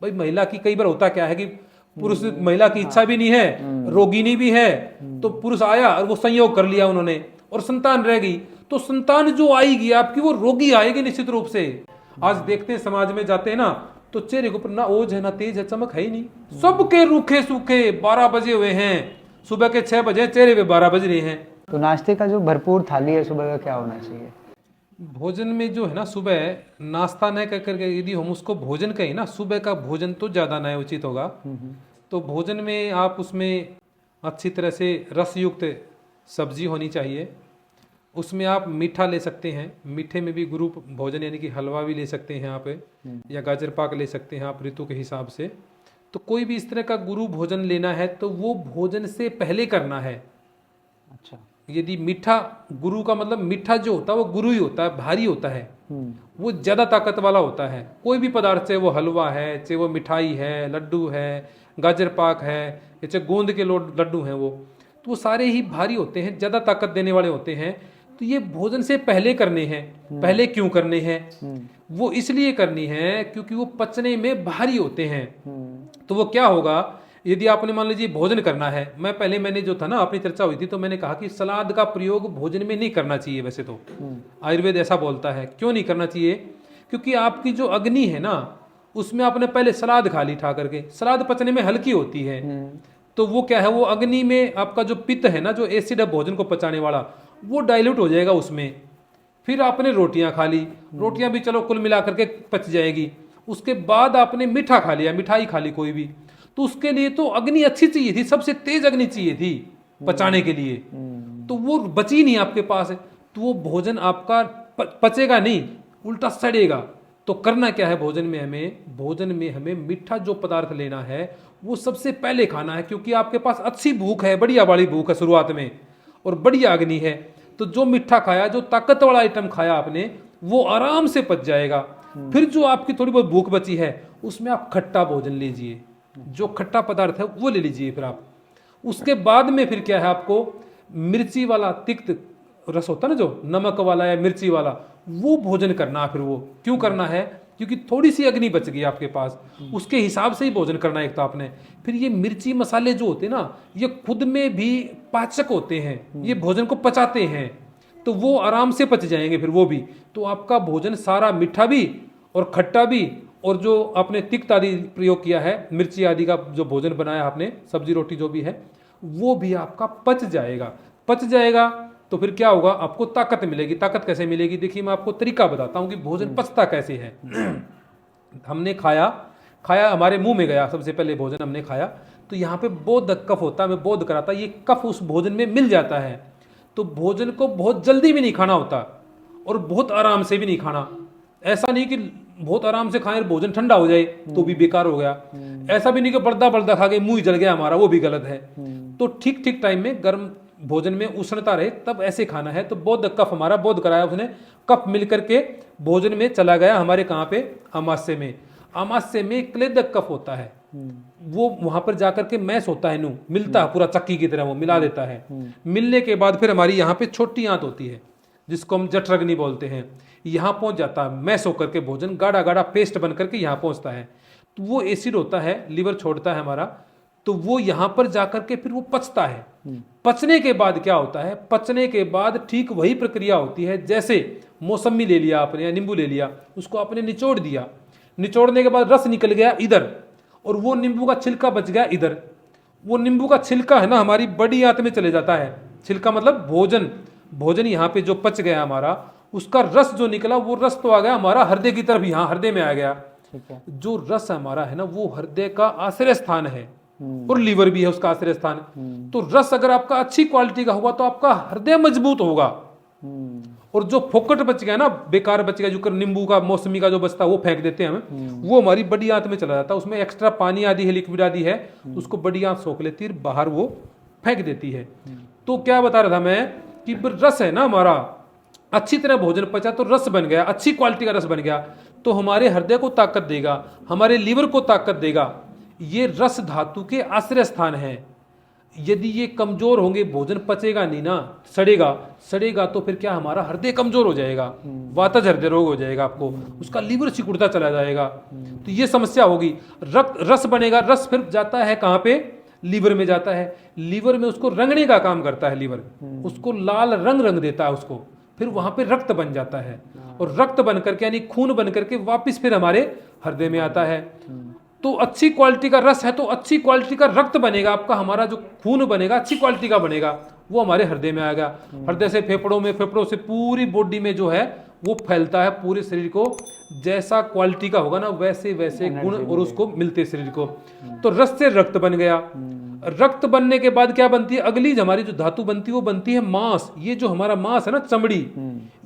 भाई महिला की कई बार होता क्या है कि पुरुष महिला की इच्छा भी नहीं है, रोगिणी भी है, तो पुरुष आया और वो संयोग कर लिया उन्होंने और संतान रह गई, तो संतान जो आएगी आपकी वो रोगी आएगी निश्चित रूप से। आज देखते हैं समाज में जाते हैं ना, तो चेहरे के ऊपर ना ओज है ना तेज है, चमक है ही नहीं, सबके रूखे सूखे 12 बजे हुए हैं, सुबह के 6 बजे, चेहरे पे 12 बज रहे हैं। तो नाश्ते का जो भरपूर थाली है सुबह का क्या होना चाहिए? भोजन में जो है ना, सुबह नाश्ता न कर करके यदि हम उसको भोजन कहें ना, सुबह का भोजन तो ज़्यादा न उचित होगा। तो भोजन में आप उसमें अच्छी तरह से रसयुक्त सब्जी होनी चाहिए, उसमें आप मीठा ले सकते हैं, मीठे में भी गुरु भोजन यानी कि हलवा भी ले सकते हैं आप, या गाजर पाक ले सकते हैं आप ऋतु के हिसाब से। तो कोई भी इस तरह का गुरु भोजन लेना है तो वो भोजन से पहले करना है। अच्छा, यदि मीठा, गुरु का मतलब मीठा जो होता है वो गुरु ही होता है, भारी होता है, वो ज़्यादा ताकत वाला होता है। कोई भी पदार्थ, चाहे वो हलवा है, चाहे वो मिठाई है, लड्डू है, गाजर पाक है, चाहे गोंद के लड्डू हैं, तो वो सारे ही भारी होते हैं, ज़्यादा ताकत देने वाले होते हैं। तो ये भोजन से पहले करने हैं। पहले क्यों करने हैं? वो इसलिए करनी है क्योंकि वो पचने में भारी होते हैं। तो वो क्या होगा, यदि आपने मान लीजिए भोजन करना है, मैंने जो था ना, अपनी चर्चा हुई थी तो मैंने कहा कि सलाद का प्रयोग भोजन में नहीं करना चाहिए। वैसे तो आयुर्वेद ऐसा बोलता है। क्यों नहीं करना चाहिए? क्योंकि आपकी जो अग्नि है ना, उसमें आपने पहले सलाद खा ली ठा करके, सलाद पचने में हल्की होती है, तो वो क्या है, वो अग्नि में आपका जो पित्त है ना, जो एसिड है भोजन को पचाने वाला, वो डाइल्यूट हो जाएगा उसमें। फिर आपने रोटियां खा ली, रोटियां भी चलो कुल मिला करके पच जाएगी। उसके बाद आपने मीठा खा लिया, मिठाई खा ली कोई भी, तो उसके लिए तो अग्नि अच्छी चाहिए थी, सबसे तेज अग्नि चाहिए थी पचाने के लिए, तो वो बची नहीं आपके पास है, तो वो भोजन आपका पचेगा नहीं, उल्टा सड़ेगा। तो करना क्या है भोजन में हमें मीठा जो पदार्थ लेना है वो सबसे पहले खाना है, क्योंकि आपके पास अच्छी भूख है, बढ़िया वाली भूख है शुरुआत में, और बढ़िया अग्नि है। तो जो मीठा खाया, जो ताकत वाला आइटम खाया आपने, वो आराम से पच जाएगा। फिर जो आपकी थोड़ी बहुत भूख बची है, उसमें आप खट्टा भोजन लीजिए, जो खट्टा पदार्थ है वो ले लीजिए। फिर आप उसके बाद में फिर क्या है, आपको मिर्ची वाला तिक्त रस होता है ना, जो नमक वाला या मिर्ची वाला, वो भोजन करना। फिर वो क्यों करना है? क्योंकि थोड़ी सी अग्नि बच गई आपके पास, उसके हिसाब से ही भोजन करना है एक तो आपने। फिर ये मिर्ची मसाले जो होते हैं ना, ये खुद में भी पाचक होते हैं, ये भोजन को पचाते हैं, तो वो आराम से पच जाएंगे फिर वो भी। तो आपका भोजन सारा मीठा भी और खट्टा भी, और जो आपने तिक्त आदि प्रयोग किया है, मिर्ची आदि का जो भोजन बनाया आपने, सब्जी रोटी जो भी है, वो भी आपका पच जाएगा। तो फिर क्या होगा, आपको ताकत मिलेगी। ताकत कैसे मिलेगी? देखिए, मैं आपको तरीका बताता हूं कि भोजन पचता कैसे है। हमने खाया हमारे मुंह में गया, सबसे पहले भोजन हमने खाया, तो यहाँ पे बोध कफ होता है, मैं बोध कराता, ये कफ उस भोजन में मिल जाता है। तो भोजन को बहुत जल्दी भी नहीं खाना होता और बहुत आराम से भी नहीं खाना। ऐसा नहीं कि बहुत आराम से खाएं भोजन ठंडा हो जाए तो भी बेकार हो गया, ऐसा भी नहीं कि बड़दा खा के मुंह जल गया हमारा, वो भी गलत है। तो ठीक टाइम में गर्म भोजन में उष्णता रहे तब ऐसे खाना है। तो बोध कफ, हमारा बोध कराया उसने, कफ मिलकर के भोजन में चला गया हमारे, कहाँ पे? आमाशय में क्लेदक कफ होता है, वो वहां पर जाकर के मैस होता है, नू मिलता है पूरा चक्की की तरह, वो मिला देता है। मिलने के बाद फिर हमारी यहाँ पे छोटी आंत होती है, जिसको हम जठराग्नि बोलते हैं, यहाँ पहुंच जाता है मैस होकर के, भोजन गाढ़ा पेस्ट बन करके यहाँ पहुंचता है। तो वो एसिड होता है, लीवर छोड़ता है हमारा, तो वो यहाँ पर जाकर के फिर वो पचता है। पचने के बाद क्या होता है? पचने के बाद ठीक वही प्रक्रिया होती है, जैसे मौसमी ले लिया आपने या नींबू ले लिया, उसको आपने निचोड़ दिया, निचोड़ने के बाद रस निकल गया इधर, और वो नींबू का छिलका बच गया इधर। वो नींबू का छिलका है ना, हमारी बड़ी आंत में चले जाता है। छिलका मतलब भोजन यहाँ पे जो पच गया हमारा, उसका रस जो निकला, वो रस तो आ गया हमारा हृदय की तरफ, यहाँ हृदय में आ गया। जो रस हमारा है ना, वो हृदय का आश्रय स्थान है, और लीवर भी है उसका आश्रय स्थान। तो रस अगर आपका अच्छी क्वालिटी का हुआ तो आपका हृदय मजबूत होगा। और जो फोकट बच गया ना, बेकार बच गया, जो नींबू का मौसमी का जो बचता है वो फेंक देते हैं हम, वो हमारी बड़ी आंत में चला जाता है। उसमें एक्स्ट्रा पानी आदि है, लिक्विड आदि है, उसको बड़ी आंत सोख लेती है, बाहर वो फेंक देती है। तो क्या बता रहा था मैं कि रस है ना हमारा, अच्छी तरह भोजन पचा तो रस बन गया, अच्छी क्वालिटी का रस बन गया, तो हमारे हृदय को ताकत देगा, हमारे लीवर को ताकत देगा। ये रस धातु के आश्रय स्थान है। यदि ये कमजोर होंगे, भोजन पचेगा नहीं ना, सड़ेगा तो फिर क्या, हमारा हृदय कमजोर हो जाएगा, वातज हृदय रोग हो जाएगा आपको, उसका लीवर सिकुड़ता चला जाएगा, तो ये समस्या होगी। रस बनेगा, रस फिर जाता है कहाँ पे, लीवर में जाता है, लीवर में उसको रंगने का काम करता है लीवर, उसको लाल रंग देता है उसको, फिर वहां पे रक्त बन जाता है, और रक्त बन करके यानी खून बन करके वापिस फिर हमारे हृदय में आता है। तो अच्छी क्वालिटी का रस है तो अच्छी क्वालिटी का रक्त बनेगा आपका, हमारा जो खून बनेगा अच्छी क्वालिटी का बनेगा, वो हमारे हृदय में आएगा, हृदय से फेफड़ों में, फेफड़ों से पूरी बॉडी में जो है वो फैलता है पूरे शरीर को, जैसा क्वालिटी का होगा ना वैसे वैसे गुण और उसको मिलते शरीर को। तो रस से रक्त बन गया, रक्त बनने के बाद क्या बनती है, अगली हमारी जो धातु बनती है वो बनती है मांस। ये जो हमारा मांस है ना, चमड़ी,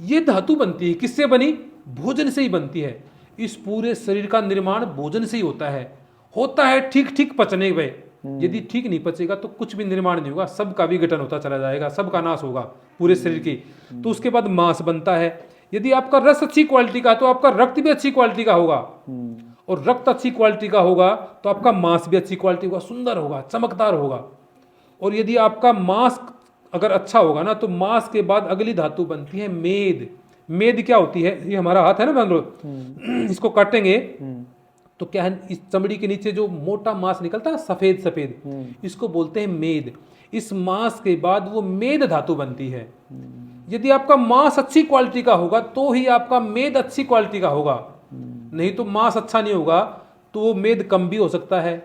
ये धातु बनती है, किससे बनी, भोजन से ही बनती है। इस पूरे शरीर का निर्माण भोजन से ही होता है ठीक ठीक पचने पे। यदि ठीक नहीं पचेगा तो कुछ भी निर्माण नहीं होगा, सबका विघटन होता चला जाएगा, सबका नाश होगा पूरे शरीर की। तो उसके बाद मांस बनता है। यदि आपका रस अच्छी क्वालिटी का तो आपका रक्त भी अच्छी क्वालिटी का होगा, और रक्त अच्छी क्वालिटी का होगा तो आपका मांस भी अच्छी क्वालिटी होगा, सुंदर होगा, चमकदार होगा। और यदि आपका मांस अगर अच्छा होगा ना तो मांस के बाद अगली धातु बनती है मेद। मेद क्या होती है, ये हमारा हाथ है ना बैंगलोर, इसको काटेंगे तो क्या है, इस चमड़ी के नीचे जो मोटा मांस निकलता है सफेद सफेद, इसको बोलते हैं मेद। इस मांस के बाद वो मेद धातु बनती है। यदि आपका मांस अच्छी क्वालिटी का होगा तो ही आपका मेद अच्छी क्वालिटी का होगा, नहीं तो मांस अच्छा नहीं होगा तो वो मेद कम भी हो सकता है।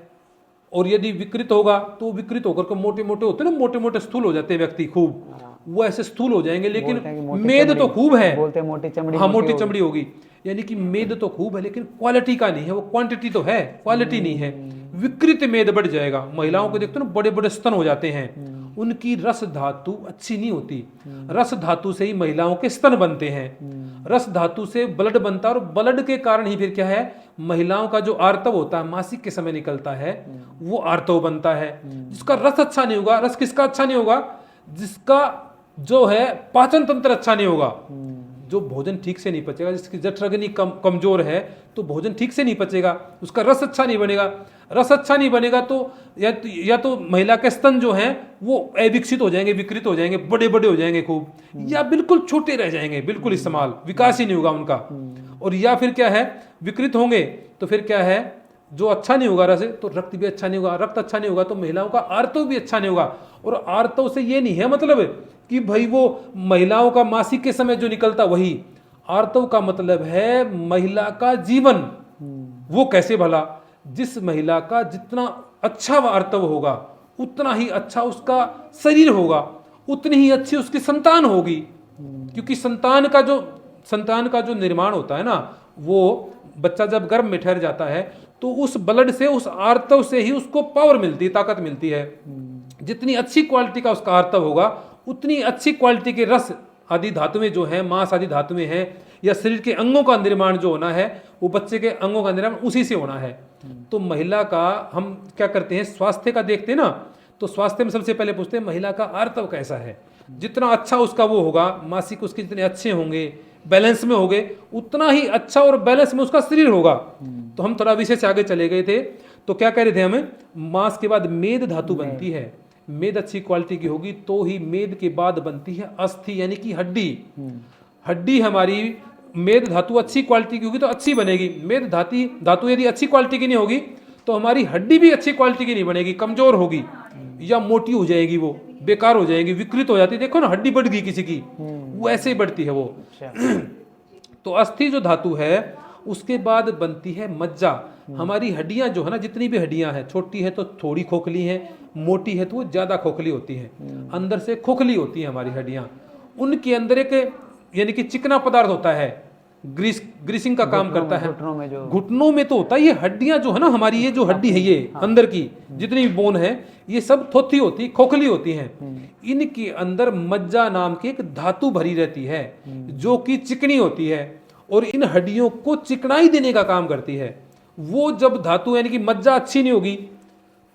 और यदि विकृत होगा तो विकृत होकर के मोटे मोटे होते हैं ना, मोटे मोटे स्थूल हो जाते हैं व्यक्ति, खूब वो ऐसे स्थूल हो जाएंगे, लेकिन मेद तो खूब है, बोलते हैं मोटी चमड़ी, हाँ मोटी चमड़ी होगी, यानी कि मेद तो खूब है लेकिन क्वालिटी का नहीं है, वो क्वांटिटी तो है, क्वालिटी नहीं है। विकृत मेद बढ़ जाएगा। महिलाओं को देखते हो ना, बड़े बड़े स्तन हो जाते हैं, उनकी रस धातु अच्छी नहीं होती। रस धातु से ही महिलाओं के स्तन बनते हैं, रस धातु से ब्लड बनता है, और ब्लड के कारण ही फिर क्या है, महिलाओं का जो आर्तव होता है, मासिक के समय निकलता है, वो आर्तव बनता है। जिसका रस अच्छा नहीं होगा, रस किसका अच्छा नहीं होगा, जिसका जो है पाचन तंत्र अच्छा नहीं होगा, जो भोजन ठीक से नहीं पचेगा, जिसकी जठराग्नि कमजोर है तो भोजन ठीक से नहीं पचेगा, उसका रस अच्छा नहीं बनेगा। रस अच्छा नहीं बनेगा तो या तो महिला के स्तन जो हैं वो अविकसित हो जाएंगे, विकृत हो जाएंगे, बड़े बड़े हो जाएंगे खूब, या बिल्कुल छोटे रह जाएंगे, बिल्कुल इस्तेमाल, विकास ही नहीं होगा उनका। और या फिर क्या है, विकृत होंगे तो फिर क्या है, जो अच्छा नहीं होगा रस, तो रक्त भी अच्छा नहीं होगा, रक्त अच्छा नहीं होगा तो महिलाओं का आर्तव भी अच्छा नहीं होगा। और आर्तव से ये नहीं है मतलब कि भाई वो महिलाओं का मासिक के समय जो निकलता वही, आर्तव का मतलब है महिला का जीवन। वो कैसे भला, जिस महिला का जितना अच्छा आर्तव होगा उतना ही अच्छा उसका शरीर होगा, उतनी ही अच्छी उसकी संतान होगी। क्योंकि संतान का जो निर्माण होता है ना, वो बच्चा जब गर्भ में ठहर जाता है तो उस ब्लड से, उस आर्तव से ही उसको पावर मिलती है, ताकत मिलती है। जितनी अच्छी क्वालिटी का उसका आर्तव होगा उतनी अच्छी क्वालिटी के रस आदि धातुएं जो हैं, मांस आदि धातुएं हैं, या शरीर के अंगों का निर्माण जो होना है वो बच्चे के अंगों का निर्माण उसी से होना है। तो महिला का हम क्या करते हैं, स्वास्थ्य का देखते हैं ना, तो स्वास्थ्य में सबसे पहले पूछते हैं महिला का आर्तव कैसा है। जितना अच्छा उसका वो होगा, मासिक उसके जितने अच्छे होंगे, बैलेंस में होंगे, उतना ही अच्छा और बैलेंस में उसका शरीर होगा। तो हम थोड़ा विषय से आगे चले गए थे, तो क्या कह रहे थे हमें, मांस के बाद मेद धातु बनती है। मेद अच्छी क्वालिटी की होगी तो ही मेद के बाद बनती है अस्थि, यानी कि हड्डी। हड्डी हमारी मेद धातु अच्छी क्वालिटी की होगी तो अच्छी बनेगी। मेद धातु यदि अच्छी क्वालिटी की नहीं होगी तो हमारी हड्डी भी अच्छी क्वालिटी की नहीं बनेगी, कमजोर होगी या मोटी हो जाएगी, वो बेकार हो जाएगी, विकृत हो जाती है। देखो ना, हड्डी बढ़ गई किसी की, वो ऐसे ही बढ़ती है वो। तो अस्थि जो धातु है उसके बाद बनती है मज्जा। हमारी हड्डियां जो है ना, जितनी भी हड्डियां हैं, छोटी है तो थोड़ी खोखली है, मोटी है तो वो ज्यादा खोखली होती है, अंदर से खोखली होती है हमारी हड्डियां। उनके अंदर एक यानी कि चिकना पदार्थ होता है, ग्रीसिंग का काम करता है। घुटनों में तो होता है, ये हड्डियां जो है ना हमारी, ये जो हड्डी है, ये अंदर की जितनी भी बोन है, ये सब थोथी होती, खोखली होती हैं। इनके अंदर मज्जा नाम की एक धातु भरी रहती है जो कि चिकनी होती है और इन हड्डियों को चिकनाई देने का काम करती है। वो जब धातु यानी कि मज्जा अच्छी नहीं होगी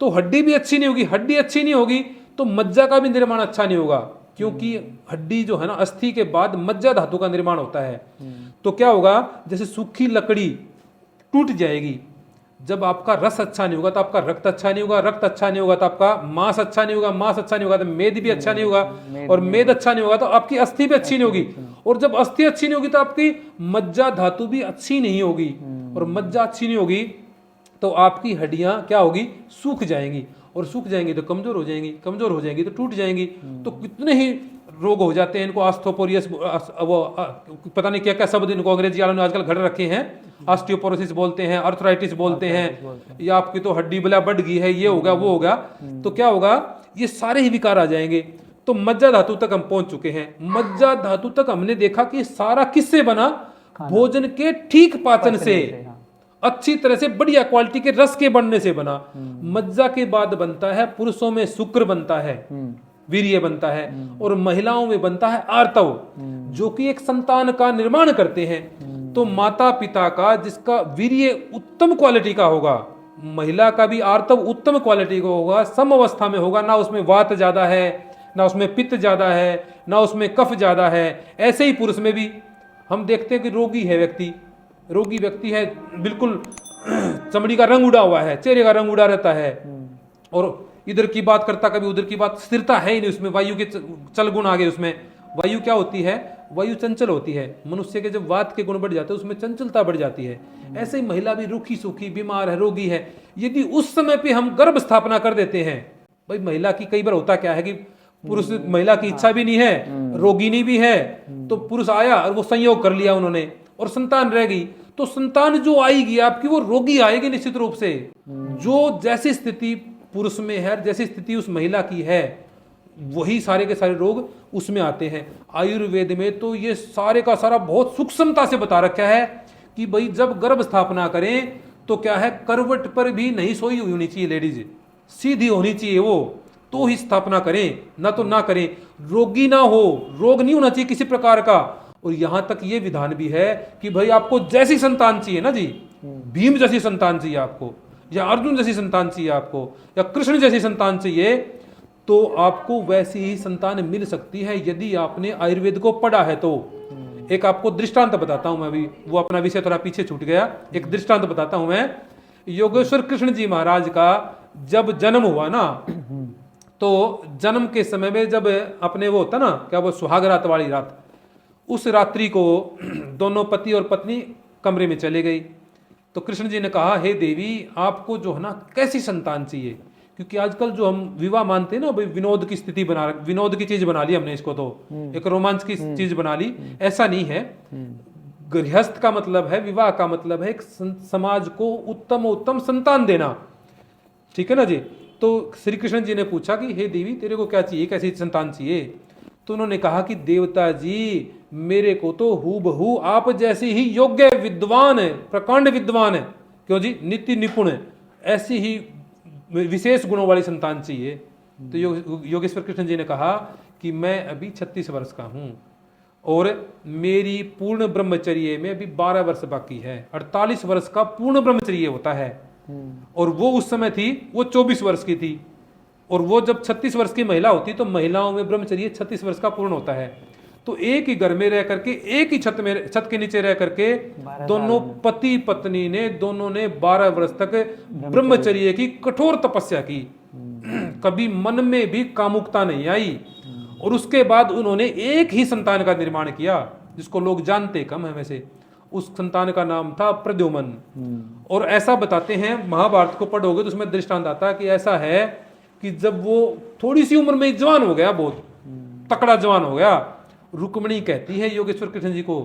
तो हड्डी भी अच्छी नहीं होगी, हड्डी अच्छी नहीं होगी तो मज्जा का भी निर्माण अच्छा नहीं होगा, क्योंकि हड्डी जो है ना, अस्थि के बाद मज्जा धातु का निर्माण होता है। तो क्या होगा, जैसे सूखी लकड़ी टूट जाएगी, जब आपका रस अच्छा नहीं होगा तो आपका रक्त अच्छा नहीं होगा, रक्त अच्छा नहीं होगा तो आपका मांस अच्छा नहीं होगा, मांस अच्छा नहीं होगा तो मेद भी अच्छा नहीं होगा, और मेद अच्छा नहीं होगा तो आपकी अस्थि भी अच्छी नहीं होगी, और जब अस्थि अच्छी नहीं होगी तो आपकी मज्जा धातु भी अच्छी नहीं होगी, और मज्जा अच्छी नहीं होगी तो आपकी हड्डियां क्या होगी, सूख जाएंगी, और सूख जाएंगी तो कमजोर हो जाएंगी, कमजोर हो जाएंगी तो टूट जाएंगी। तो कितने ही रोग हो जाते हैं, इनको आस्थोपोरियस, वो पता नहीं क्या क्या शब्द इनको अंग्रेजी वालों ने आजकल घड़ रखे हैं, ऑस्टियोपोरोसिस बोलते हैं, अर्थराइटिस बोलते हैं, या आपकी तो हड्डी बला बढ़ गई है, ये हो गया वो हो गया, तो क्या होगा, ये सारे ही विकार आ जाएंगे। तो मज्जा धातु तक हम पहुंच चुके हैं। मज्जा धातु तक हमने देखा कि सारा किससे बना, भोजन के ठीक पाचन से, अच्छी तरह से बढ़िया क्वालिटी के रस के बनने से बना। मज्जा के बाद बनता है, पुरुषों में शुक्र बनता है, वीर्य बनता है, और महिलाओं में बनता है आर्तव, जो कि एक संतान का निर्माण करते हैं। तो माता पिता का जिसका वीर्य उत्तम क्वालिटी का होगा, महिला का भी आर्तव उत्तम क्वालिटी का होगा, सम अवस्था में होगा, ना उसमें वात ज्यादा है, ना उसमें पित्त ज्यादा है, ना उसमें कफ ज्यादा है। ऐसे ही पुरुष में भी हम देखते हैं कि रोगी है व्यक्ति, रोगी व्यक्ति है, बिल्कुल चमड़ी का रंग उड़ा हुआ है, चेहरे का रंग उड़ा रहता है, और इधर की बात करता कभी उधर की बात, स्थिरता है ही नहीं उसमें, वायु के चल गुण आ गए उसमें। वायु क्या होती है, वायु चंचल होती है, मनुष्य के जब वात के गुण बढ़ जाते हैं उसमें चंचलता बढ़ जाती है। ऐसे ही महिला भी रूखी सूखी, बीमार है, रोगी है, यदि उस समय पे हम गर्भ स्थापना कर देते हैं, भाई महिला की कई बार होता क्या है कि पुरुष, महिला की इच्छा भी नहीं है, रोगिणी भी है, तो पुरुष आया और वो संयोग कर लिया उन्होंने और संतान रह गई, तो संतान जो आएगी आपकी वो रोगी आएगी निश्चित रूप से। जो जैसी स्थिति पुरुष में है, जैसी स्थिति उस महिला की है, वही सारे के सारे रोग उसमें आते हैं। आयुर्वेद में तो ये सारे का सारा बहुत सूक्ष्मता से बता रखा है कि भाई जब गर्भ स्थापना करें तो क्या है, करवट पर भी नहीं सोई हुई होनी चाहिए लेडीज, सीधी होनी चाहिए वो, तो ही स्थापना करें, ना तो ना करें। रोगी ना हो, रोग नहीं होना चाहिए किसी प्रकार का। और यहां तक ये विधान भी है कि भाई आपको जैसी संतान चाहिए ना जी, भीम जैसी संतान चाहिए आपको, या अर्जुन जैसी संतान चाहिए आपको, या कृष्ण जैसी संतान चाहिए, तो आपको वैसी ही संतान मिल सकती है यदि आपने आयुर्वेद को पढ़ा है तो। एक आपको दृष्टांत बताता हूं मैं, अभी वो अपना विषय थोड़ा पीछे छूट गया, एक दृष्टांत बताता हूं मैं। योगेश्वर कृष्ण जी महाराज का जब जन्म हुआ ना, तो जन्म के समय में जब अपने वो होता ना क्या, वो सुहाग रात वाली रात, उस रात्रि को दोनों पति और पत्नी कमरे में चले गई। तो कृष्ण जी ने कहा, हे देवी, आपको जो है ना कैसी संतान चाहिए, क्योंकि आजकल जो हम विवाह मानते हैं ना, भाई विनोद की स्थिति बना, विनोद की चीज बना ली हमने इसको, तो एक रोमांच की चीज बना ली। ऐसा नहीं है। गृहस्थ का मतलब है, विवाह का मतलब है एक समाज को उत्तम उत्तम संतान देना, ठीक है ना जी। तो श्री कृष्ण जी ने पूछा कि हे देवी, तेरे को क्या चाहिए, कैसी संतान चाहिए। तो उन्होंने कहा कि देवता जी, मेरे को तो हूबहू आप जैसी ही योग्य विद्वान है, प्रकांड विद्वान है, क्यों जी, नित्य निपुण है, ऐसी ही विशेष गुणों वाली संतान चाहिए। तो योगेश्वर कृष्ण जी ने कहा कि मैं अभी 36 वर्ष का हूं और मेरी पूर्ण ब्रह्मचर्य में अभी 12 वर्ष बाकी है। 48 वर्ष का पूर्ण ब्रह्मचर्य होता है, और वो उस समय थी, वो 24 वर्ष की थी, और वो जब 36 वर्ष की महिला होती तो महिलाओं में ब्रह्मचर्य 36 वर्ष का पूर्ण होता है। तो एक ही घर में रह करके, एक ही छत के नीचे रह करके दोनों पति पत्नी ने, दोनों ने 12 वर्ष तक ब्रह्मचर्य की कठोर तपस्या की। कभी मन में भी कामुकता नहीं आई, और उसके बाद उन्होंने एक ही संतान का निर्माण किया, जिसको लोग जानते कम है वैसे। उस संतान का नाम था प्रद्युमन। और ऐसा बताते हैं, महाभारत को पढ़ोगे तो उसमें दृष्टांत आता है कि ऐसा है कि जब वो थोड़ी सी उम्र में जवान हो गया, बहुत तकड़ा जवान हो गया, रुक्मिणी कहती है योगेश्वर कृष्ण जी को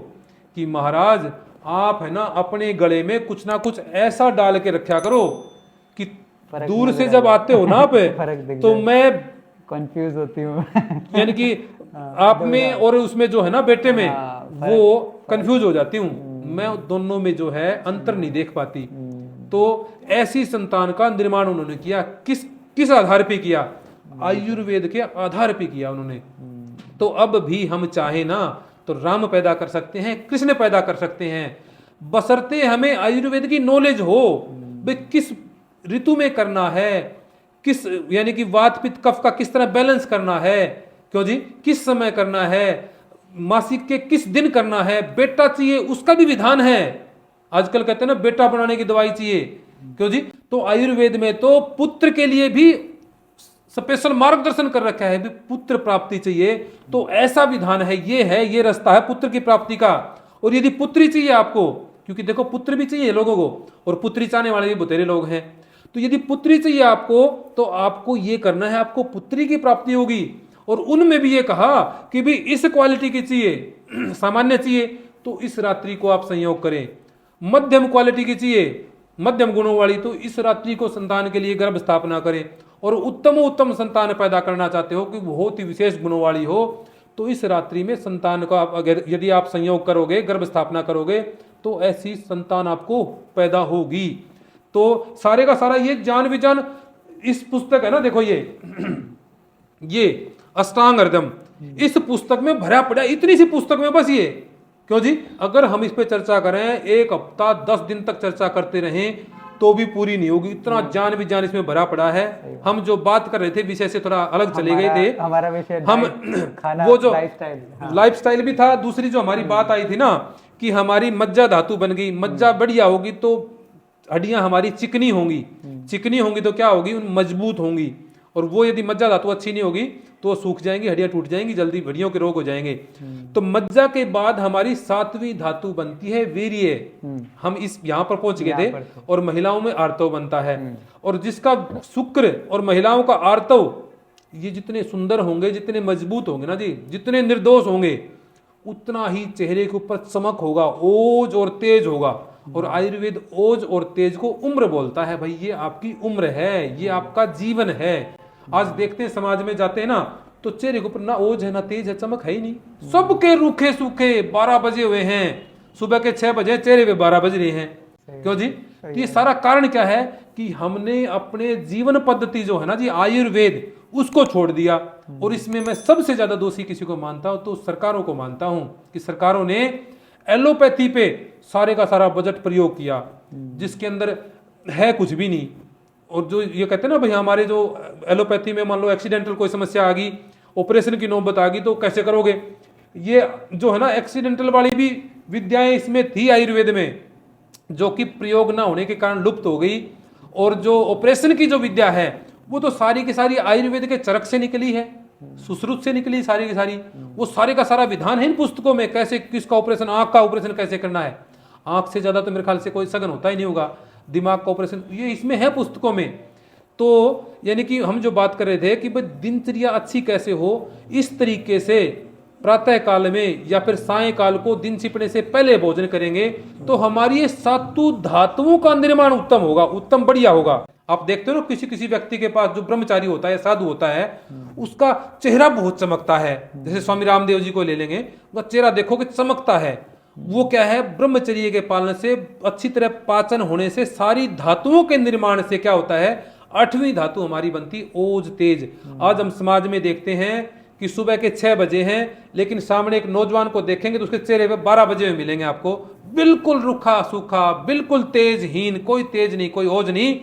कि महाराज, आप है ना अपने गले में कुछ ना कुछ ऐसा डाल के रखा करो कि दूर से जब आते हो ना आप तो मैं कंफ्यूज होती हूँ यानी कि आप में और उसमें जो है ना बेटे में, वो कंफ्यूज हो जाती हूँ मैं, दोनों में जो है अंतर नहीं देख पाती। तो ऐसी संतान का निर्माण उन्होंने किया। किस आधार पे किया? आयुर्वेद के आधार पे किया उन्होंने। तो अब भी हम चाहे ना तो राम पैदा कर सकते हैं, कृष्ण पैदा कर सकते हैं, बशर्ते हमें आयुर्वेद की नॉलेज हो, भाई किस ऋतु में करना है, किस यानी कि वात पित्त कफ का किस तरह बैलेंस करना है, क्यों जी, किस समय करना है, मासिक के किस दिन करना है, बेटा चाहिए उसका भी विधान है। आजकल कहते हैं ना बेटा बनाने की दवाई चाहिए, क्यों जी? तो आयुर्वेद में तो पुत्र के लिए भी स्पेशल मार्गदर्शन कर रखा है, भी पुत्र प्राप्ति चाहिए तो ऐसा विधान है, ये रास्ता है पुत्र की प्राप्ति का। और यदि पुत्री चाहिए आपको, क्योंकि देखो पुत्र भी चाहिए लोगों को और पुत्री चाहने वाले भी बतेरे लोग हैं, तो यदि पुत्री चाहिए आपको तो आपको ये करना है, आपको पुत्री की प्राप्ति होगी। और उनमें भी ये कहा कि भी इस क्वालिटी की चाहिए, सामान्य चाहिए तो इस रात्रि को आप संयोग करें, मध्यम क्वालिटी की चाहिए, मध्यम गुणों वाली तो इस रात्रि को संतान के लिए गर्भ स्थापना करें। और उत्तम संतान पैदा करना चाहते हो कि बहुत ही विशेष गुणों वाली हो तो इस रात्रि में संतान को आप अगर यदि आप संयोग करोगे, गर्भ स्थापना करोगे तो ऐसी संतान आपको पैदा होगी। तो सारे का सारा ये जान विजान इस पुस्तक है ना, देखो ये अष्टांग हृदयम इस पुस्तक में भरा पड़ा, इतनी सी पुस्तक में बस ये। क्यों जी? अगर हम इस पे चर्चा करें 1 हफ्ता 10 दिन तक चर्चा करते रहें तो भी पूरी नहीं होगी, इतना जान विज्ञान इसमें भरा पड़ा है। हम जो बात कर रहे थे विषय से थोड़ा अलग चले गए थे, हमारा विषय हम खाना, वो जो लाइफस्टाइल भी था। दूसरी जो हमारी बात आई थी ना कि हमारी मज्जा धातु बन गई, मज्जा बढ़िया होगी तो हड्डियां हमारी चिकनी होंगी तो क्या होगी, मजबूत होंगी। और वो यदि मज्जा धातु अच्छी नहीं होगी तो सूख जाएंगी, हड्डियां टूट जाएंगी, जल्दी हड्डियों के रोग हो जाएंगे। तो मज्जा के बाद हमारी 7वीं धातु बनती है वीर्य। हम इस यहाँ पर पहुंच गए थे। और महिलाओं में आर्तव बनता है। और जिसका शुक्र और महिलाओं का आर्तव ये जितने सुंदर होंगे, जितने मजबूत होंगे ना जी, जितने निर्दोष होंगे, उतना ही चेहरे के ऊपर चमक होगा, ओज और तेज होगा। और आयुर्वेद ओज और तेज को उम्र बोलता है। भाई ये आपकी उम्र है, ये आपका जीवन है। आज देखते हैं समाज में जाते हैं ना तो चेहरे के ऊपर ना ओज है ना तेज है, चमक है ही नहीं, सबके रूखे सूखे 12 बजे हुए हैं, सुबह के 6 बजे चेहरे पे 12 बज रहे हैं। क्यों जी? तो ये सारा कारण क्या है कि हमने अपने जीवन पद्धति जो है ना जी आयुर्वेद, उसको छोड़ दिया। और इसमें मैं सबसे ज्यादा दोषी किसी को मानता हूं तो सरकारों को मानता हूं कि सरकारों ने एलोपैथी पे सारे का सारा बजट प्रयोग किया जिसके अंदर है कुछ भी नहीं। और जो ये कहते हैं ना भाई हमारे जो एलोपैथी में मान लो एक्सीडेंटल कोई समस्या आ गई, ऑपरेशन की नौबत आ गई तो कैसे करोगे, ये जो है ना एक्सीडेंटल वाली भी विद्याएं इसमें थी आयुर्वेद में, जो कि प्रयोग ना होने के कारण लुप्त हो गई। और जो ऑपरेशन की जो विद्या है वो तो सारी की सारी आयुर्वेद के चरक से निकली है, सुश्रुत से निकली सारी की सारी। वो सारे का सारा विधान है इन पुस्तकों में, कैसे किसका ऑपरेशन, आंख का ऑपरेशन कैसे करना है। आंख से ज्यादा तो मेरे ख्याल से कोई सघन होता ही नहीं होगा, दिमाग का ऑपरेशन ये इसमें है पुस्तकों में। तो यानी कि हम जो बात कर रहे थे कि भाई दिनचर्या अच्छी कैसे हो, इस तरीके से प्रातः काल में या फिर साय काल को दिन छिपने से पहले भोजन करेंगे तो हमारी ये 7 धातुओं का निर्माण उत्तम होगा, उत्तम बढ़िया होगा। आप देखते हो ना किसी किसी व्यक्ति के पास जो ब्रह्मचारी होता है, साधु होता है, उसका चेहरा बहुत चमकता है। जैसे स्वामी रामदेव जी को ले लेंगे, वह चेहरा देखोगे चमकता है। वो क्या है, ब्रह्मचर्य के पालन से, अच्छी तरह पाचन होने से, सारी धातुओं के निर्माण से क्या होता है, 8वीं धातु हमारी बनती ओज तेज। आज हम समाज में देखते हैं कि सुबह के 6 बजे हैं लेकिन सामने एक नौजवान को देखेंगे तो उसके चेहरे पे 12 बजे में मिलेंगे आपको, बिल्कुल रूखा सूखा, बिल्कुल तेजहीन, कोई तेज नहीं, कोई ओज नहीं।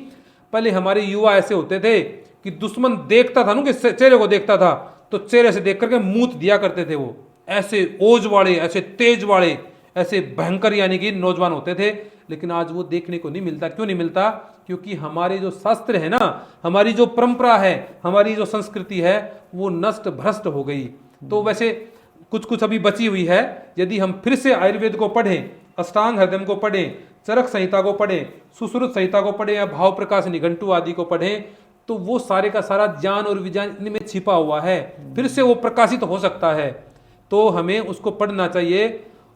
पहले हमारे युवा ऐसे होते थे कि दुश्मन देखता था ना कि चेहरे को देखता था तो चेहरे से देख करके मूत दिया करते थे। वो ऐसे ओज वाले, ऐसे तेज वाले, ऐसे भयंकर यानी कि नौजवान होते थे। लेकिन आज वो देखने को नहीं मिलता। क्यों नहीं मिलता? क्योंकि हमारे जो शास्त्र है ना, हमारी जो परंपरा है, हमारी जो संस्कृति है, वो नष्ट भ्रष्ट हो गई। तो वैसे कुछ कुछ अभी बची हुई है। यदि हम फिर से आयुर्वेद को पढ़ें, अष्टांग हृदय को पढ़ें, चरक संहिता को पढ़ें, सुश्रुत संहिता को पढ़ें या भाव प्रकाश निघंटु आदि को पढ़ें तो वो सारे का सारा ज्ञान और विज्ञान इनमें छिपा हुआ है, फिर से वो प्रकाशित हो सकता है। तो हमें उसको पढ़ना चाहिए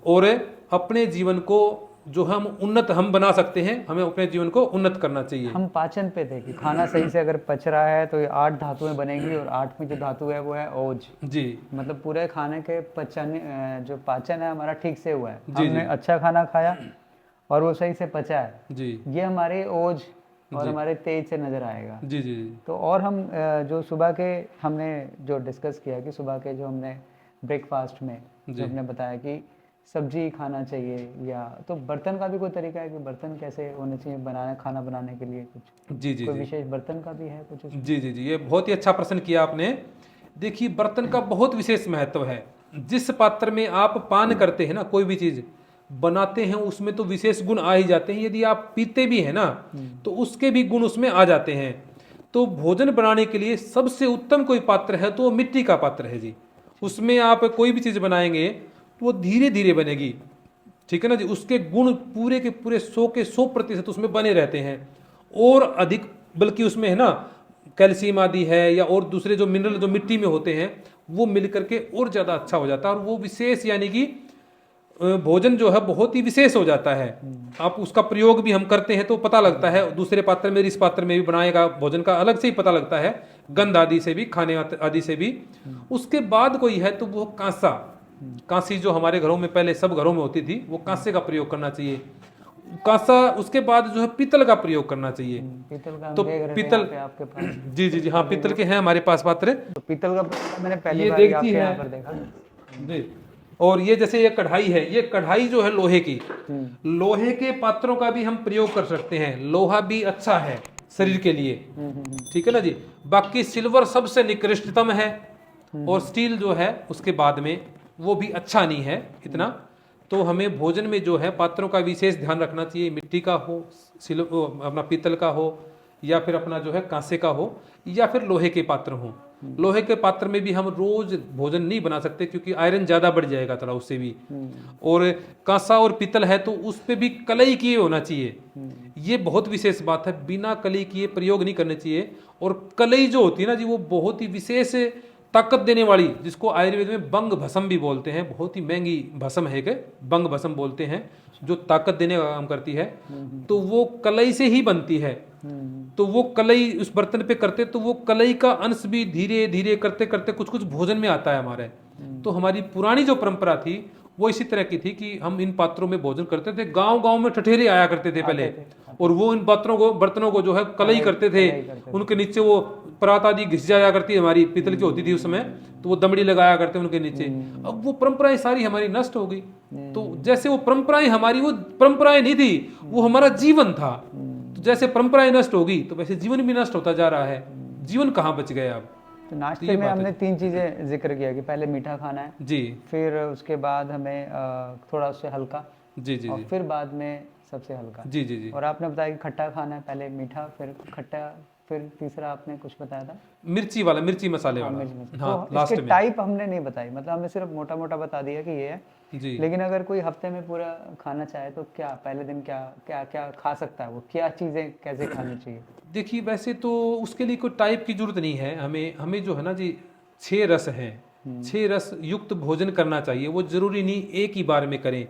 और अपने जीवन को जो हम उन्नत हम बना सकते हैं, हमें अपने जीवन को उन्नत करना चाहिए। हम पाचन पे थे कि खाना सही से अगर पच रहा है तो ये 8 धातुएं बनेगी और 8वीं जो धातु है वो है ओज जी। मतलब पूरे खाने के पचन, जो पाचन है हमारा ठीक से हुआ है, जी, हमने जी। अच्छा खाना खाया और वो सही से पचा है जी ये हमारे ओज और हमारे तेज से नजर आएगा। जी जी। तो और हम जो सुबह के हमने जो डिस्कस किया कि सुबह के जो हमने ब्रेकफास्ट में जो हमने बताया कि सब्जी खाना चाहिए, या तो बर्तन का भी कोई तरीका है कि बर्तन कैसे होने चाहिए बनाने, खाना बनाने के लिए कुछ जी जी कोई जी। विशेष बर्तन का भी है कुछ उसमें? जी जी जी, ये बहुत ही अच्छा प्रश्न किया आपने। देखिए बर्तन का बहुत विशेष महत्व है। जिस पात्र में आप पान करते हैं ना कोई भी चीज, बनाते हैं उसमें तो विशेष गुण आ ही जाते हैं। यदि आप पीते भी हैं ना तो उसके भी गुण उसमें आ जाते हैं। तो भोजन बनाने के लिए सबसे उत्तम कोई पात्र है तो वो मिट्टी का पात्र है जी। उसमें आप कोई भी चीज़ बनाएंगे तो वो धीरे धीरे बनेगी, ठीक है ना जी। उसके गुण पूरे के पूरे 100 के 100% उसमें बने रहते हैं और अधिक, बल्कि उसमें है ना कैल्शियम आदि है या और दूसरे जो मिनरल जो मिट्टी में होते हैं वो मिल करके और ज़्यादा अच्छा हो जाता है और वो विशेष यानी कि भोजन जो है बहुत ही विशेष हो जाता है। आप उसका प्रयोग भी हम करते हैं तो पता लगता है, दूसरे पात्र में इस पात्र में भी बनाएगा भोजन का अलग से ही पता लगता है, गंध आदि से भी, खाने आदि से भी। उसके बाद कोई है तो वो कांसा, कांसी जो हमारे घरों में पहले सब घरों में होती थी, वो कांसे का प्रयोग करना चाहिए। कांसा, उसके बाद जो है पीतल का प्रयोग करना चाहिए। पीतल का तो पीतल आपके पास जी जी जी हाँ, पीतल के हैं हमारे पास पात्र। तो पीतल का मैंने पहली ये बार देखती आपके है यहाँ पर देखा जी। और ये जैसे ये कढ़ाई है, ये कढ़ाई जो है लोहे की, लोहे के पात्रों का भी हम प्रयोग कर सकते हैं। लोहा भी अच्छा है शरीर के लिए, ठीक है ना जी। बाकी सिल्वर सबसे निकृष्टतम है और स्टील जो है उसके बाद में वो भी अच्छा नहीं है इतना। तो हमें भोजन में जो है पात्रों का विशेष ध्यान रखना चाहिए। मिट्टी का हो, अपना पीतल का हो, या फिर अपना जो है कांसे का हो, या फिर लोहे के पात्र हो। लोहे के पात्र में भी हम रोज भोजन नहीं बना सकते क्योंकि आयरन ज्यादा बढ़ जाएगा थोड़ा उससे भी। और कांसा और पीतल है तो उस पे भी कलई किए होना चाहिए। ये बहुत विशेष बात है, बिना कलई किए प्रयोग नहीं करने चाहिए। और कलई जो होती है ना जी, वो बहुत ही विशेष ताकत देने वाली, जिसको आयुर्वेद में बंग भस्म भी बोलते हैं, बहुत ही महंगी भस्म है कि बंग भस्म बोलते हैं, जो ताकत देने का काम करती है। तो वो कलई से ही बनती है। तो वो कलई उस बर्तन पे करते तो वो कलई का अंश भी धीरे धीरे करते करते कुछ कुछ भोजन में आता है हमारे। तो हमारी पुरानी जो परंपरा थी वो इसी तरह की थी कि हम इन पात्रों में भोजन करते थे। गांव गांव में ठठेरे आया करते थे पहले, और वो इन पात्रों को, बर्तनों को जो है कलई करते थे। उनके नीचे वो परात आदि घिस जाया करती, हमारी पीतल की होती थी उस समय, तो वो दमड़ी लगाया करते उनके नीचे। अब वो परंपराएं सारी हमारी नष्ट हो गई। तो जैसे वो परंपराएं हमारी, वो परंपराएं नहीं थी, वो हमारा जीवन था। तो जैसे परंपराएं नष्ट होगी तो वैसे जीवन भी नष्ट होता जा रहा है। जीवन कहाँ बच गए अब। तो नाश्ते में हमने 3 चीजें जिक्र किया कि पहले मीठा खाना है जी, फिर उसके बाद हमें थोड़ा उससे हल्का, जी जी और जी फिर बाद में सबसे हल्का। जी जी जी। और आपने बताया कि खट्टा खाना है, पहले मीठा फिर खट्टा, फिर तीसरा आपने कुछ बताया था मिर्ची वाला, मिर्ची मसाले वाला। मिर्च मसाला। हाँ, तो लास्ट इसके में टाइप हमने नहीं बताई, मतलब हमने सिर्फ मोटा मोटा बता दिया कि ये है। जी। लेकिन अगर कोई हफ्ते में पूरा खाना चाहे तो क्या पहले दिन क्या क्या क्या खा सकता है, वो क्या चीजें कैसे खानी चाहिए? देखिए वैसे तो उसके लिए कोई टाइप की जरूरत नहीं है। हमें हमें जो है ना जी 6 रस हैं, 6 रस युक्त भोजन करना चाहिए। वो जरूरी नहीं एक ही बार में करें,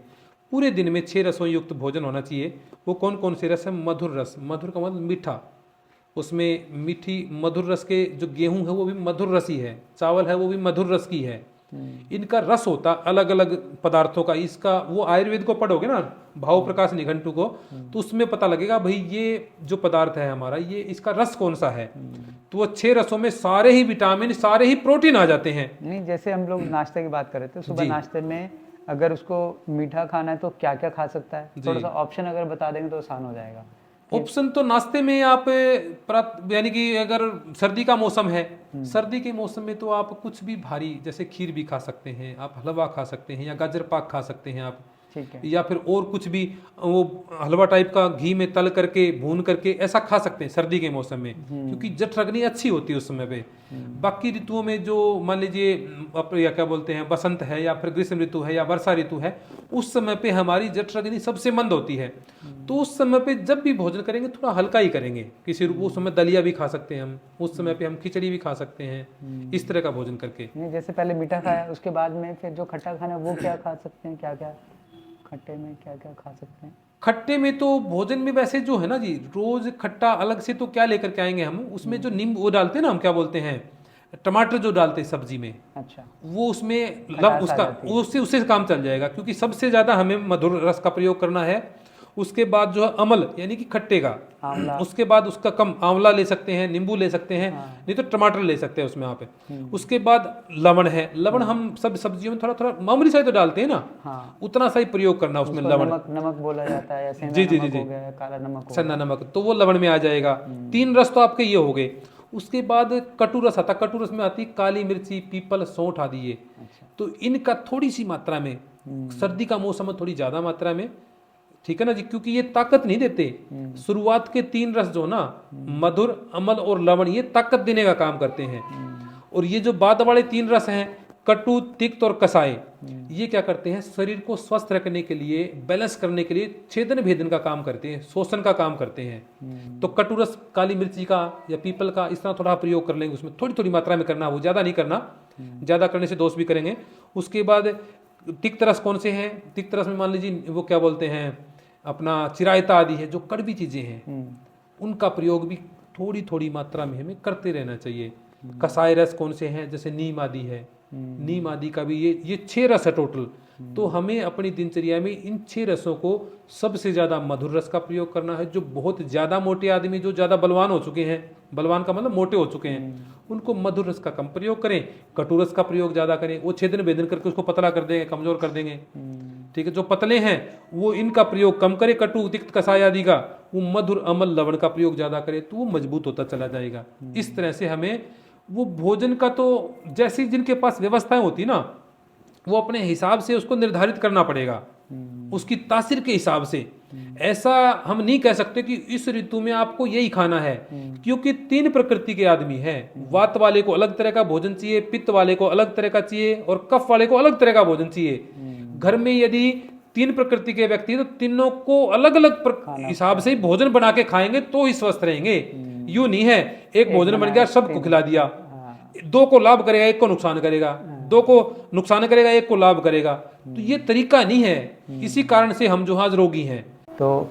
पूरे दिन में 6 रसों युक्त भोजन होना चाहिए। वो कौन कौन से रस है? मधुर रस, मधुर का मतलब मीठा, उसमें मीठी मधुर रस के जो गेहूं है वो भी मधुर रस ही है, चावल है वो भी मधुर रस की है। इनका रस होता अलग अलग पदार्थों का। इसका वो आयुर्वेद को पढ़ोगे ना, भाव प्रकाश निघंटु को, तो उसमें पता लगेगा भाई ये जो पदार्थ है हमारा, ये इसका रस कौन सा है। तो वो 6 रसों में सारे ही विटामिन, सारे ही प्रोटीन आ जाते हैं। नहीं, जैसे हम लोग नाश्ते की बात कर रहे थे, सुबह नाश्ते में अगर उसको मीठा खाना है तो क्या क्या खा सकता है? थोड़ा सा ऑप्शन अगर बता देंगे तो आसान हो जाएगा। ऑप्शन तो नाश्ते में आप यानी कि अगर सर्दी का मौसम है, सर्दी के मौसम में तो आप कुछ भी भारी, जैसे खीर भी खा सकते हैं आप, हलवा खा सकते हैं, या गाजर पाक खा सकते हैं आप, ठीक है। या फिर और कुछ भी वो हलवा टाइप का घी में तल करके भून करके ऐसा खा सकते हैं सर्दी के मौसम में, क्योंकि जठराग्नि अच्छी होती है उस समय पे। बाकी ऋतुओं में जो मान लीजिए या क्या बोलते हैं, बसंत है या फिर ग्रीष्म ऋतु है या वर्षा ऋतु है, उस समय पे हमारी जठराग्नि सबसे मंद होती है। तो उस समय पे जब भी भोजन करेंगे थोड़ा हल्का ही करेंगे। किसी उस समय दलिया भी खा सकते हैं हम, उस समय पे हम खिचड़ी भी खा सकते हैं, इस तरह का भोजन करके। नहीं, जैसे पहले मीठा खाया उसके बाद में फिर जो खट्टा खाना है वो क्या खा सकते हैं? क्या क्या खट्टे में क्या क्या खा सकते हैं? खट्टे में तो भोजन में वैसे जो है ना जी, रोज खट्टा अलग से तो क्या लेकर के आएंगे हम, उसमें जो नींबू वो डालते हैं ना, हम क्या बोलते हैं, टमाटर जो डालते हैं सब्जी में, अच्छा, वो उसमें उसका उससे काम चल जाएगा। क्योंकि सबसे ज्यादा हमें मधुर रस का प्रयोग करना है। उसके बाद जो है अमल यानी कि खट्टे का, उसके बाद उसका कम आंवला ले सकते हैं, नींबू ले सकते हैं, नहीं तो टमाटर ले सकते हैं उसमें आप। उसके बाद लवण है, लवण हम सब सब्जियों में थोड़ा थोड़ा मामूली सा ही तो डालते हैं ना, उतना सा ही प्रयोग करना उसमें लवण। नमक बोला जाता है, जी जी जी जी, काला नमक, सन्ना नमक, तो वो लवण में आ जाएगा। 3 रस तो आपके ये हो गए। उसके बाद कटु रस आता, कटु रस में आती काली मिर्ची, पीपल, सौंठ आदि ये। तो इनका थोड़ी सी मात्रा में सर्दी का मौसम है थोड़ी ज़्यादा मात्रा में, ठीक है ना जी, क्योंकि ये ताकत नहीं देते। शुरुआत के 3 रस जो ना, मधुर, अम्ल और लवण, ये ताकत देने का काम करते हैं। और ये जो बाद वाले 3 रस हैं, कटु, तिक्त और कसाय, ये क्या करते हैं, शरीर को स्वस्थ रखने के लिए, बैलेंस करने के लिए छेदन भेदन का काम करते हैं, शोषण का काम करते हैं। तो कटु रस काली मिर्ची का या पीपल का इस तरह थोड़ा प्रयोग कर लेंगे, उसमें थोड़ी थोड़ी मात्रा में करना, वो ज़्यादा नहीं करना, ज़्यादा करने से दोष भी करेंगे। उसके बाद तिक्त रस कौन से हैं, तिक्त रस में मान लीजिए वो क्या बोलते हैं अपना चिरायता आदि है, जो कड़वी चीज़ें हैं, उनका प्रयोग भी थोड़ी थोड़ी मात्रा में हमें करते रहना चाहिए। कसाय रस कौन से हैं, जैसे नीम आदि है, नीम आदि का भी ये 6 रस है टोटल। तो हमें अपनी दिनचर्या में इन 6 रसों को सबसे ज़्यादा मधुर रस का प्रयोग करना है। जो बहुत ज़्यादा मोटे आदमी, जो ज़्यादा बलवान हो चुके हैं, बलवान का मतलब मोटे हो चुके हैं, उनको मधुर रस का कम प्रयोग करें, कटु रस का प्रयोग ज़्यादा करें, वो छेदन भेदन करके उसको पतला कर देंगे, कमजोर कर देंगे, ठीक है। जो पतले हैं वो इनका प्रयोग कम करें, कटु, तिक्त, कसाय आदि का, वो मधुर, अम्ल, लवण का प्रयोग ज़्यादा करें, तो वो मजबूत होता चला जाएगा। इस तरह से हमें वो भोजन का, तो जैसी जिनके पास व्यवस्थाएं होती ना, वो अपने हिसाब से उसको निर्धारित करना पड़ेगा, उसकी तासीर के हिसाब से। ऐसा हम नहीं कह सकते कि इस ऋतु में आपको यही खाना है, क्योंकि 3 प्रकृति के आदमी हैं। वात वाले को अलग तरह का भोजन चाहिए, पित्त वाले को अलग तरह का चाहिए, और कफ वाले को अलग तरह का भोजन चाहिए। घर में यदि 3 प्रकृति के व्यक्ति, तो तीनों को अलग अलग हिसाब से भोजन बना के खाएंगे तो ही स्वस्थ रहेंगे। यूं नहीं है एक भोजन बन गया सबको खिला दिया, 2 को लाभ करेगा, 1 को नुकसान करेगा, 2 को नुकसान करेगा, 1 को लाभ करेगा, तो ये तरीका नहीं है। इसी कारण से हम जो आज रोगी हैं। तो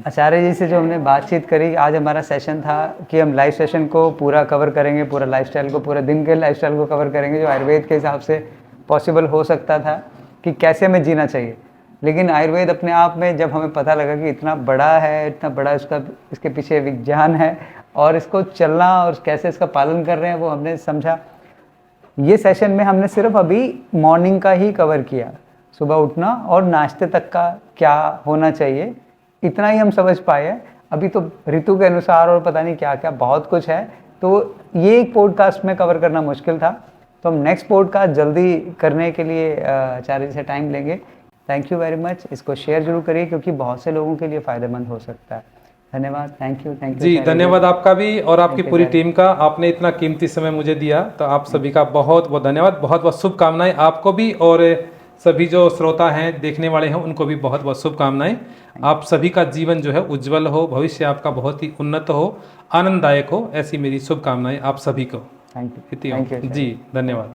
आचार्य जी से जो हमने बातचीत करी, आज हमारा सेशन था कि हम लाइफ सेशन को पूरा कवर करेंगे, पूरा लाइफस्टाइल को, पूरे दिन के लाइफस्टाइल को कवर करेंगे, जो आयुर्वेद के हिसाब से पॉसिबल हो सकता था कि कैसे हमें जीना चाहिए। लेकिन आयुर्वेद अपने आप में जब हमें पता लगा कि इतना बड़ा है, इतना बड़ा इसके पीछे विज्ञान है, और इसको चलना और कैसे इसका पालन कर रहे हैं, वो हमने समझा। ये सेशन में हमने सिर्फ अभी मॉर्निंग का ही कवर किया, सुबह उठना और नाश्ते तक का क्या होना चाहिए, इतना ही हम समझ पाए हैं। अभी तो ऋतु के अनुसार और पता नहीं क्या क्या बहुत कुछ है, तो ये एक पॉडकास्ट में कवर करना मुश्किल था। तो हम नेक्स्ट पॉडकास्ट जल्दी करने के लिए आचार्य जी से टाइम लेंगे। Thank you very much. इसको शेयर जरूर करिए, क्योंकि बहुत से लोगों के लिए फ़ायदेमंद हो सकता है। धन्यवाद। थैंक यू जी, धन्यवाद आपका भी और आपकी पूरी टीम का। आपने इतना कीमती समय मुझे दिया, तो आप सभी का बहुत बहुत धन्यवाद। बहुत बहुत शुभकामनाएं आपको भी, और सभी जो श्रोता हैं, देखने वाले हैं, उनको भी बहुत बहुत शुभकामनाएं। आप सभी का जीवन जो है उज्जवल हो, भविष्य आपका बहुत ही उन्नत हो, आनंददायक हो, ऐसी मेरी शुभकामनाएं आप सभी को। थैंक यू जी, धन्यवाद।